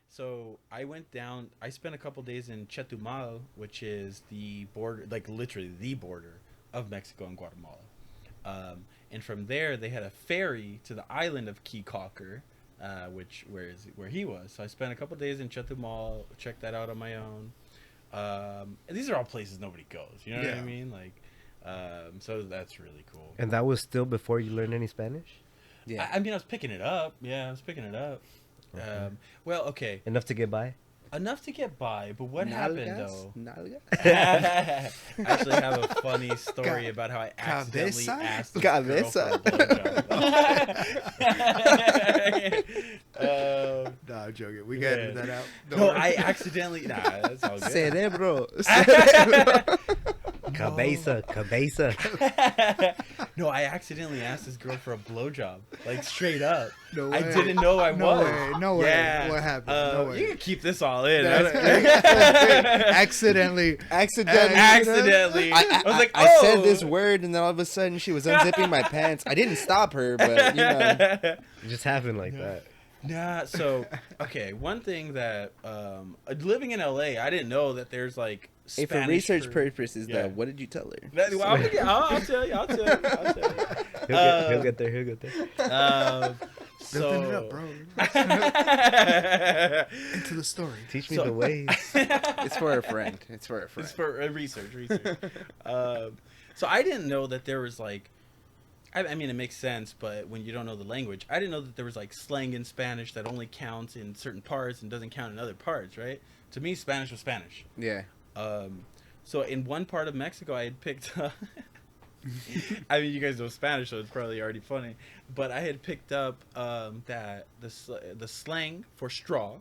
So I went down. I spent a couple days in Chetumal, which is the border, like literally the border of Mexico and Guatemala. And from there, they had a ferry to the island of Keycalker, where he was. So I spent a couple days in Chetumal, checked that out on my own. And these are all places nobody goes. You know what I mean? Like, so that's really cool. And that was still before you learned any Spanish? Yeah. I mean, I was picking it up. Yeah, I was picking it up. Okay. Well, okay. Enough to get by? Enough to get by, but what happened though? Nalgas? I actually have a funny story about how I accidentally asked this girl for a blowjob. No, I'm joking. We can edit that out. No, I accidentally. Nah, that's all good. Cerebro. Cabeza. No, I accidentally asked this girl for a blowjob, like straight up. No way. I didn't know I was. No way. Yeah. What happened? No way. You can keep this all in. Accidentally. I was like, I said this word, and then all of a sudden she was unzipping my pants. I didn't stop her, but you know, It just happened like that. Nah, so okay. One thing that living in LA, I didn't know that there's like hey, for Spanish research purposes, yeah. though, what did you tell her? Well, I'll tell you. He'll get there. So it up, bro. Into the story. Teach me the ways. It's for a friend. It's for research. So I didn't know that there was like. I mean, it makes sense, but when you don't know the language, I didn't know that there was like slang in Spanish that only counts in certain parts and doesn't count in other parts, right? To me, Spanish was Spanish. Yeah. So in one part of Mexico, I had picked up. I mean, you guys know Spanish, so it's probably already funny. But I had picked up that the slang for straw,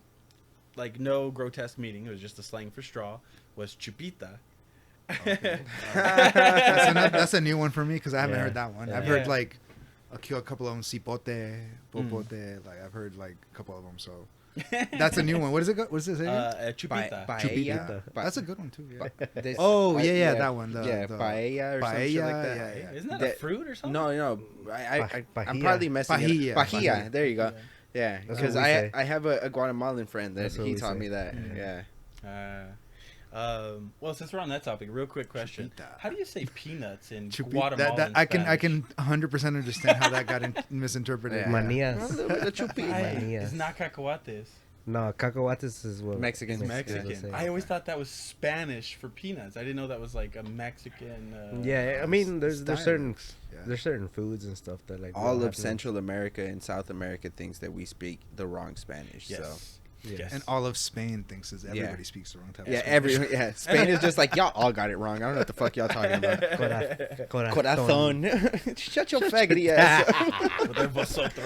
like no grotesque meaning, it was just the slang for straw, was chupita. Okay. That's a new one for me because I haven't heard that one. I've heard like a couple of them, cipote, popote. Like I've heard like a couple of them. So that's a new one. What is it? What is this? Chupita. Chupita. That's a good one too. Yeah. Yeah. That one. The paella or something like that. Yeah. Isn't that a fruit or something? No. I'm probably messing it up. Pajilla. There you go. Yeah, because I have a Guatemalan friend that he taught me that. Yeah. Well, since we're on that topic, real quick question: how do you say peanuts in Chupita. Guatemalan I can 100% understand how that got misinterpreted. Manias. It's not cacahuates. No, cacahuates is what Mexican. Mexican. I always thought that was Spanish for peanuts. I didn't know that was like a Mexican. Yeah, I mean, there's certain foods and stuff that like all of Central America and South America thinks that we speak the wrong Spanish. Yes. So. Yes. And all of Spain thinks that everybody speaks the wrong type of Spanish. Spain is just like, y'all all got it wrong. I don't know what the fuck y'all talking about. Corazón. Shut your faggoty ass up.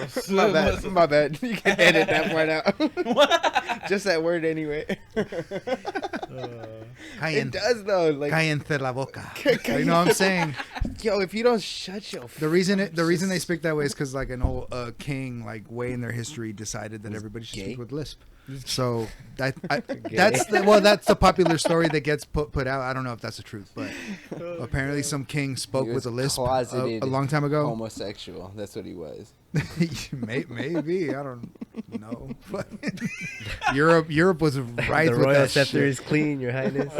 My bad. You can edit that part out. Just that word anyway. It does though. Like, Cállate la boca. You know what I'm saying? Yo, if you don't shut your the reason they speak that way is because like an old king like way in their history decided that everybody should speak with lisp. So that's the popular story that gets put out. I don't know if that's the truth, but apparently some king spoke with a lisp a long time ago. Homosexual. That's what he was. Maybe I don't know. Europe was right. The royal scepter is clean, Your Highness.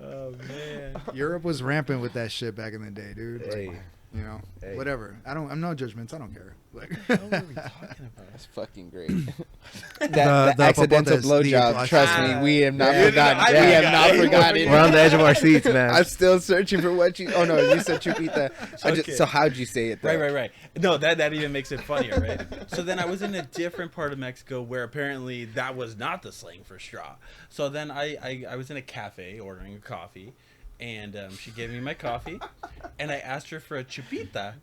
Oh man, Europe was rampant with that shit back in the day, dude. Hey. Like, you know, whatever. I'm no judgments. I don't care. Like, what are we talking about? That's fucking great. The accidental blowjob. Trust me, we have not forgotten. We have not forgotten. We're on the edge of our seats, man. I'm still searching for what you. Oh no, you said chupita. So how'd you say it? Though? Right. No, that even makes it funnier, right? So then I was in a different part of Mexico where apparently that was not the slang for straw. So then I was in a cafe ordering a coffee. And she gave me my coffee, and I asked her for a chupita,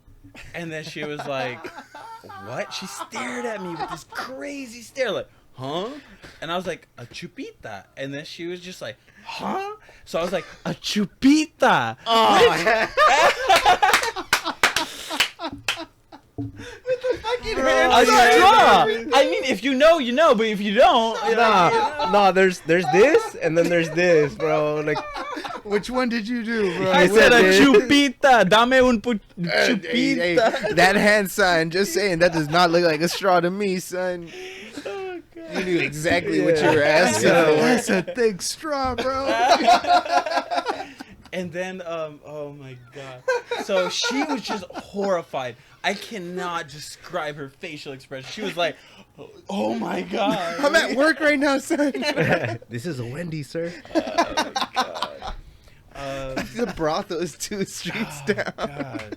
and then she was like, "What?" She stared at me with this crazy stare, like, "Huh?" And I was like, "A chupita," and then she was just like, "Huh?" So I was like, "A chupita." Oh. With the fucking A straw. I mean, if you know, you know, but if you don't, No, there's this, and then there's this, bro. Like, Which one did you do, bro? I said a chupita. Dame un chupita. Hey, that hand sign, just saying, that does not look like a straw to me, son. Oh, God. You knew exactly what you were asking for. That's a thick straw, bro. And then, oh my God. So she was just horrified. I cannot describe her facial expression. She was like, oh my God. I'm at work right now, son. This is a Wendy's, sir. Oh my God. The brothel is 2 streets down. God.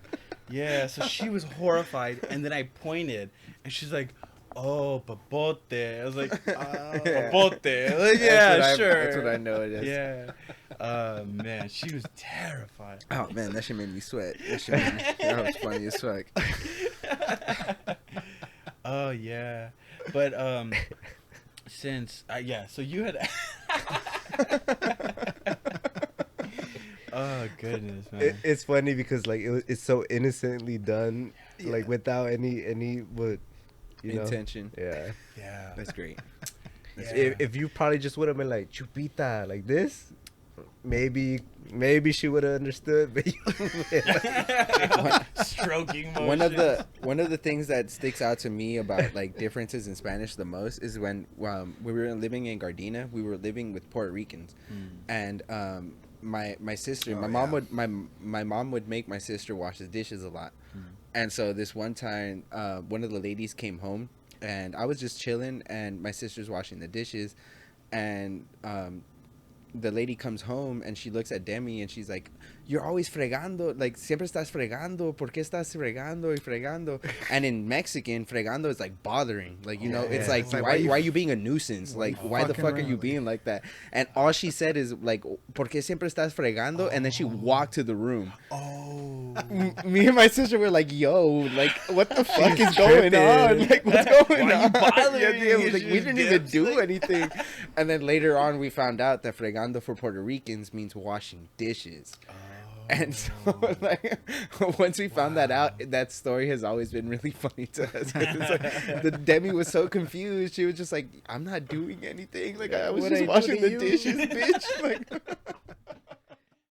Yeah, so she was horrified. And then I pointed, and she's like, oh, papote. I was like, papote. Like, yeah, sure. That's what I know it is. Yeah. Man, she was terrified. Oh man, that shit made me sweat. That was funny as fuck. Oh yeah, but since so you had. Oh goodness, man. It's funny because like it's so innocently done, like without any what intention. Yeah, that's great. If you probably just would have been like chupita like this, maybe she would have understood. But stroking motion. One of the things that sticks out to me about like differences in Spanish the most is when we were living in Gardena, we were living with Puerto Ricans, and my sister, my mom would make my sister wash the dishes a lot, and so this one time, one of the ladies came home, and I was just chilling, and my sister's washing the dishes, and the lady comes home and she looks at Demi and she's like, you're always fregando, like siempre estás fregando, ¿por qué estás fregando y fregando? And in Mexican, fregando is like bothering, like, you know, it's like, why are you being a nuisance? Like, why the fuck are you being like that? And all she said is like, ¿por qué siempre estás fregando? And then she walked to the room. Me and my sister were like, yo, like, what the fuck is going on? Like, what's going on? Like, we didn't even do anything. And then later on, we found out that fregando for Puerto Ricans means washing dishes. And so, like, once we found that out, that story has always been really funny to us. It's like, the Demi was so confused. She was just like, I'm not doing anything. Like, I was just washing the dishes, bitch. Like...